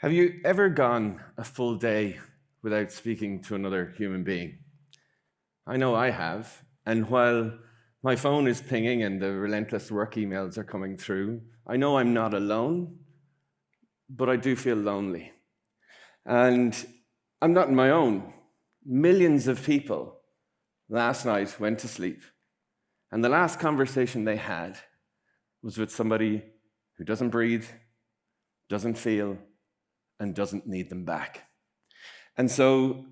Have you ever gone a full day without speaking to another human being? I know I have. And while my phone is pinging and the relentless work emails are coming through, I know I'm not alone, but I do feel lonely. And I'm not on my own. Millions of people last night went to sleep, and the last conversation they had was with somebody who doesn't breathe, doesn't feel, and doesn't need them back. And so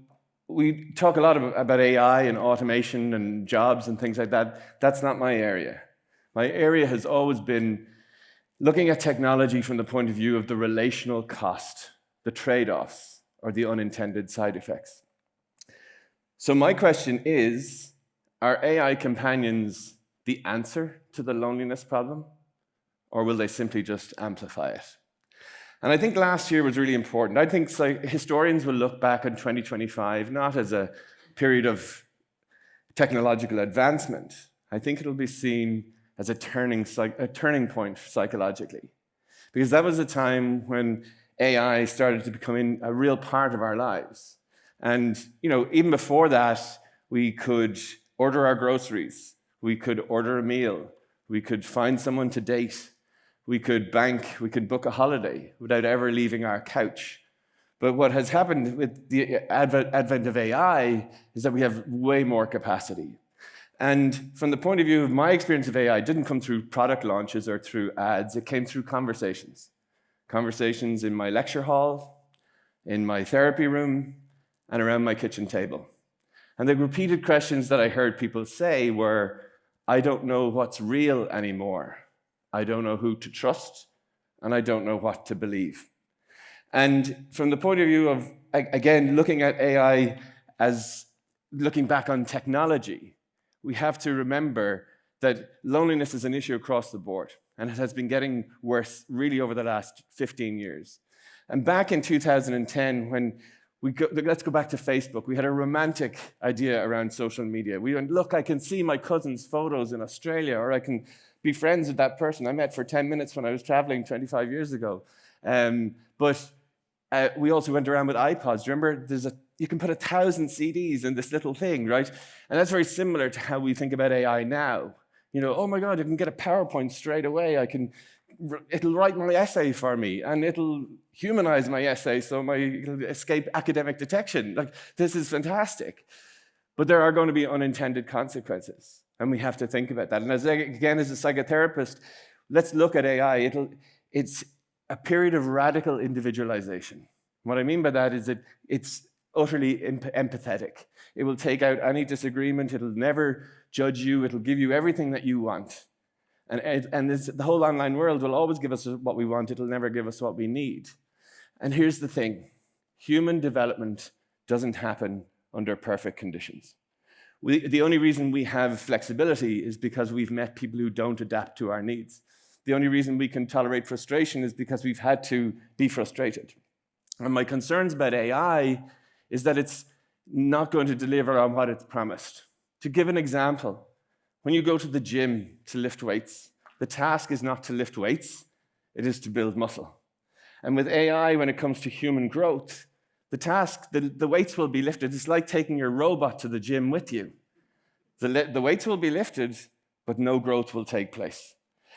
we talk a lot about AI and automation and jobs and things like that. That's not my area. My area has always been looking at technology from the point of view of the relational cost, the trade-offs, or the unintended side effects. So my question is, are AI companions the answer to the loneliness problem, or will they simply just amplify it? And I think last year was really important. I think historians will look back on 2025 not as a period of technological advancement. I think it'll be seen as a turning point psychologically, because that was a time when AI started to become a real part of our lives. And even before that, we could order our groceries, we could order a meal, we could find someone to date, we could bank, we could book a holiday without ever leaving our couch. But what has happened with the advent of AI is that we have way more capacity. And from the point of view of my experience of AI, it didn't come through product launches or through ads, it came through conversations. Conversations in my lecture hall, in my therapy room, and around my kitchen table. And the repeated questions that I heard people say were, I don't know what's real anymore. I don't know who to trust, and I don't know what to believe. And from the point of view of, again, looking at AI as looking back on technology, we have to remember that loneliness is an issue across the board, and it has been getting worse really over the last 15 years. And back in 2010, when let's go back to Facebook, we had a romantic idea around social media. We went, look, I can see my cousin's photos in Australia, or I can be friends with that person I met for 10 minutes when I was traveling 25 years ago. But we also went around with iPods. Remember, you can put 1,000 CDs in this little thing, right? And that's very similar to how we think about AI now. Oh my God, I can get a PowerPoint straight away. It'll write my essay for me, and it'll humanize my essay so it'll escape academic detection. This is fantastic. But there are going to be unintended consequences. And we have to think about that. And as a psychotherapist, let's look at AI. It's a period of radical individualization. What I mean by that is that it's utterly empathetic. It will take out any disagreement. It'll never judge you. It'll give you everything that you want. And the whole online world will always give us what we want. It'll never give us what we need. And here's the thing. Human development doesn't happen under perfect conditions. The only reason we have flexibility is because we've met people who don't adapt to our needs. The only reason we can tolerate frustration is because we've had to be frustrated. And my concerns about AI is that it's not going to deliver on what it's promised. To give an example, when you go to the gym to lift weights, the task is not to lift weights, it is to build muscle. And with AI, when it comes to human growth, the weights will be lifted. It's like taking your robot to the gym with you. The weights will be lifted, but no growth will take place.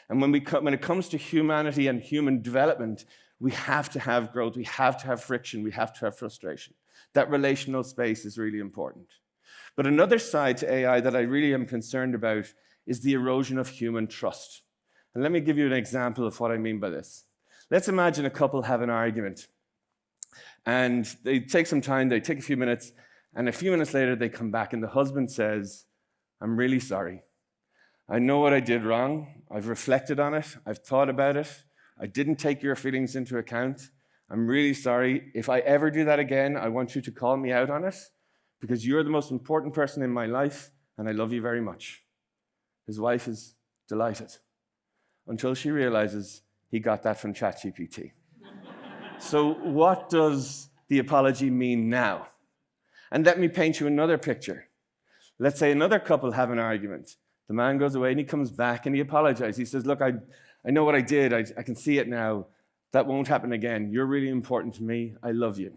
And when it comes to humanity and human development, we have to have growth, we have to have friction, we have to have frustration. That relational space is really important. But another side to AI that I really am concerned about is the erosion of human trust. And let me give you an example of what I mean by this. Let's imagine a couple have an argument. And they take some time, they take a few minutes, and a few minutes later they come back and the husband says, I'm really sorry. I know what I did wrong. I've reflected on it. I've thought about it. I didn't take your feelings into account. I'm really sorry. If I ever do that again, I want you to call me out on it because you're the most important person in my life and I love you very much. His wife is delighted until she realizes he got that from ChatGPT. So what does the apology mean now? And let me paint you another picture. Let's say another couple have an argument. The man goes away and he comes back and he apologizes. He says, look, I know what I did. I can see it now. That won't happen again. You're really important to me. I love you.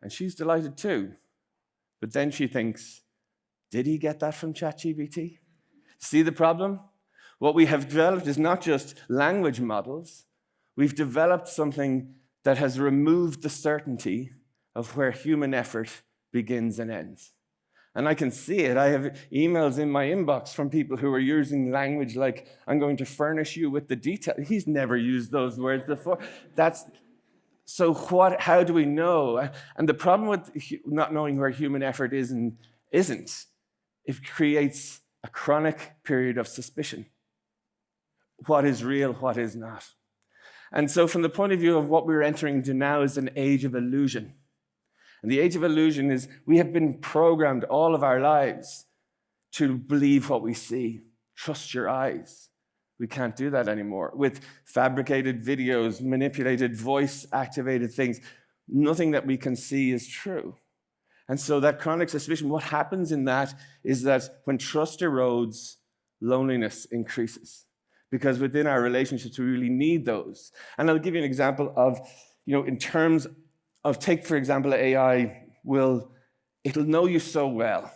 And she's delighted too. But then she thinks, did he get that from ChatGPT? See the problem? What we have developed is not just language models. We've developed something that has removed the certainty of where human effort begins and ends. And I can see it. I have emails in my inbox from people who are using language like, I'm going to furnish you with the detail. He's never used those words before. So how do we know? And the problem with not knowing where human effort is and isn't, it creates a chronic period of suspicion. What is real, what is not? And so from the point of view of what we're entering into now is an age of illusion. And the age of illusion is we have been programmed all of our lives to believe what we see. Trust your eyes. We can't do that anymore. With fabricated videos, manipulated voice-activated things, nothing that we can see is true. And so that chronic suspicion, what happens in that is that when trust erodes, loneliness increases. Because within our relationships, we really need those. And I'll give you an example of, in terms of, take, for example, AI it'll know you so well.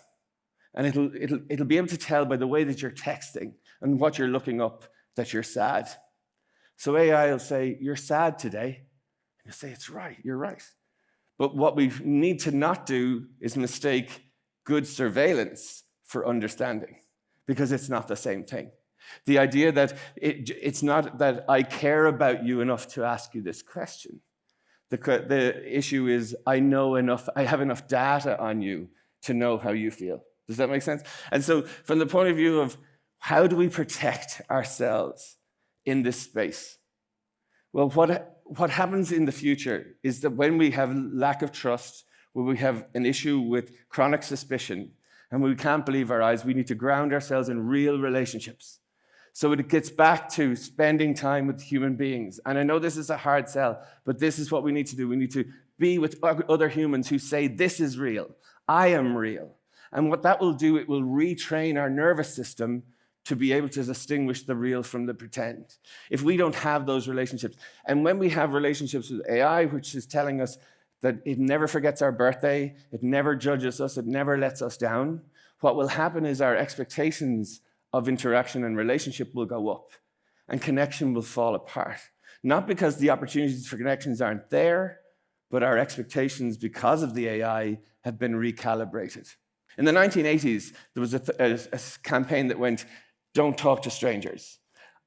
And it'll be able to tell by the way that you're texting and what you're looking up that you're sad. So AI will say, you're sad today. And you say, it's right, you're right. But what we need to not do is mistake good surveillance for understanding, because it's not the same thing. The idea that it's not that I care about you enough to ask you this question. The issue is I have enough data on you to know how you feel. Does that make sense? And so from the point of view of how do we protect ourselves in this space? Well, what happens in the future is that when we have lack of trust, when we have an issue with chronic suspicion, and we can't believe our eyes, we need to ground ourselves in real relationships. So it gets back to spending time with human beings. And I know this is a hard sell, but this is what we need to do. We need to be with other humans who say, this is real. I am real. And what that will do, it will retrain our nervous system to be able to distinguish the real from the pretend. If we don't have those relationships, and when we have relationships with AI, which is telling us that it never forgets our birthday, it never judges us, it never lets us down, what will happen is our expectations of interaction and relationship will go up, and connection will fall apart. Not because the opportunities for connections aren't there, but our expectations, because of the AI, have been recalibrated. In the 1980s, there was a campaign that went, don't talk to strangers.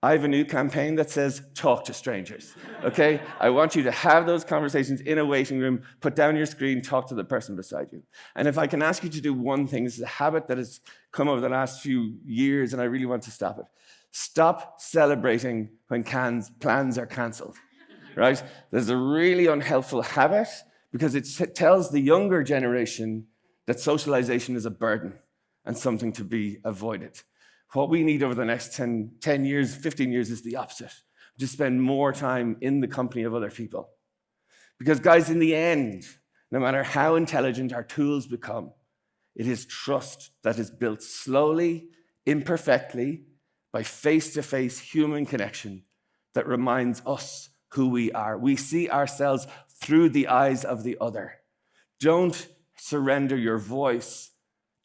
I have a new campaign that says, talk to strangers, okay? I want you to have those conversations in a waiting room, put down your screen, talk to the person beside you. And if I can ask you to do one thing, this is a habit that has come over the last few years, and I really want to stop it. Stop celebrating when plans are canceled, right? There's a really unhelpful habit because it tells the younger generation that socialization is a burden and something to be avoided. What we need over the next 10 years, 15 years is the opposite. To spend more time in the company of other people. Because guys, in the end, no matter how intelligent our tools become, it is trust that is built slowly, imperfectly, by face-to-face human connection that reminds us who we are. We see ourselves through the eyes of the other. Don't surrender your voice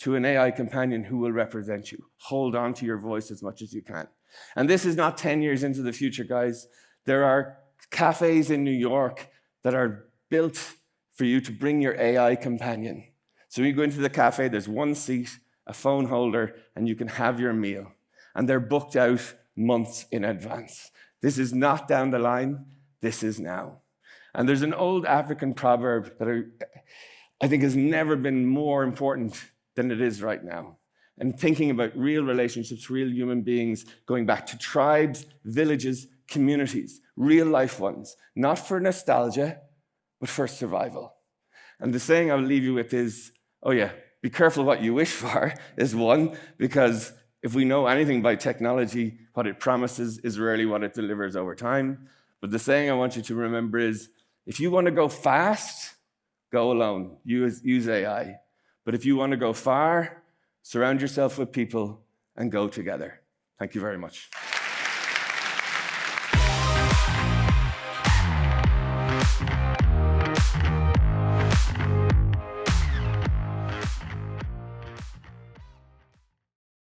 to an AI companion who will represent you. Hold on to your voice as much as you can. And this is not 10 years into the future, guys. There are cafes in New York that are built for you to bring your AI companion. So you go into the cafe, there's one seat, a phone holder, and you can have your meal. And they're booked out months in advance. This is not down the line, this is now. And there's an old African proverb that I think has never been more important than it is right now. And thinking about real relationships, real human beings, going back to tribes, villages, communities, real life ones, not for nostalgia, but for survival. And the saying I'll leave you with is, oh yeah, be careful what you wish for, is one, because if we know anything by technology, what it promises is rarely what it delivers over time. But the saying I want you to remember is, if you want to go fast, go alone, use AI. But if you want to go far, surround yourself with people and go together. Thank you very much.